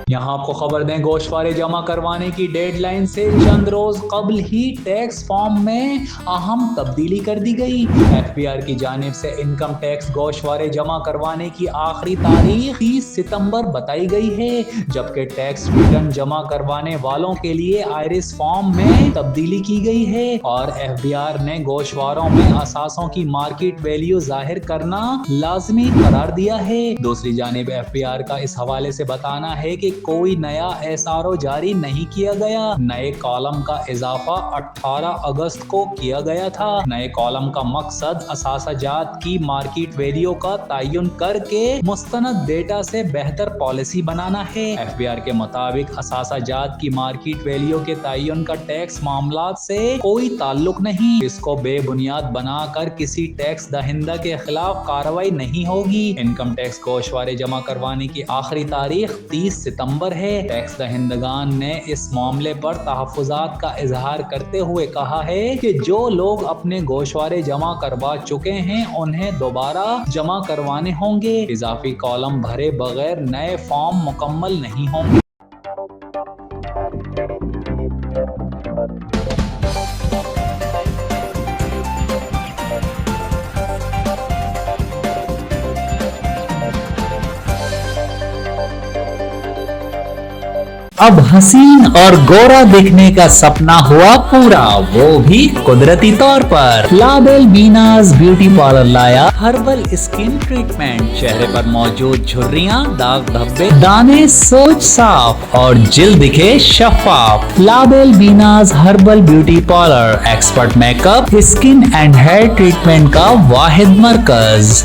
یہاں آپ کو خبر دیں، گوشوارے جمع کروانے کی ڈیڈ لائن سے چند روز قبل ہی ٹیکس فارم میں اہم تبدیلی کر دی گئی۔ ایف بی آر کی جانب سے انکم ٹیکس گوشوارے جمع کروانے کی آخری تاریخ 30 ستمبر بتائی گئی ہے، جبکہ ٹیکس ریٹرن جمع کروانے والوں کے لیے آئرس فارم میں تبدیلی کی گئی ہے، اور ایف بی آر نے گوشواروں میں اثاثوں کی مارکیٹ ویلیو ظاہر کرنا لازمی قرار دیا ہے۔ دوسری جانب ایف بی آر کا اس حوالے سے بتانا ہے کہ کوئی نیا ایس آر او جاری نہیں کیا گیا۔ نئے کالم کا اضافہ 18 اگست کو کیا گیا تھا۔ نئے کالم کا مقصد اثاثہ جات کی مارکیٹ ویلیو کا تعین کر کے مستند ڈیٹا سے بہتر پالیسی بنانا ہے۔ ایف بی آر کے مطابق اثاثہ جات کی مارکیٹ ویلیو کے تعین کا ٹیکس معاملات سے کوئی تعلق نہیں، اس کو بے بنیاد بنا کر کسی ٹیکس دہندہ کے خلاف کارروائی نہیں ہوگی۔ انکم ٹیکس گوشوارے جمع کروانے کی آخری تاریخ 30 ستمبر ہے۔ ٹیکس دہندگان نے اس معاملے پر تحفظات کا اظہار کرتے ہوئے کہا ہے کہ جو لوگ اپنے گوشوارے جمع کروا چکے ہیں انہیں دوبارہ جمع کروانے ہوں گے۔ اضافی کالم بھرے بغیر نئے فارم مکمل نہیں ہوں گے۔ اب حسین اور گورا دکھنے کا سپنا ہوا پورا، وہ بھی قدرتی طور پر۔ لابیل بیناز بیوٹی پارلر لایا ہربل اسکن ٹریٹمنٹ، چہرے پر موجود جھریاں، داغ دھبے، دانے سوچ صاف اور جلد دکھے شفاف۔ لابیل بیناز herbal beauty parlour, expert make up, skin and hair treatment کا واحد مرکز۔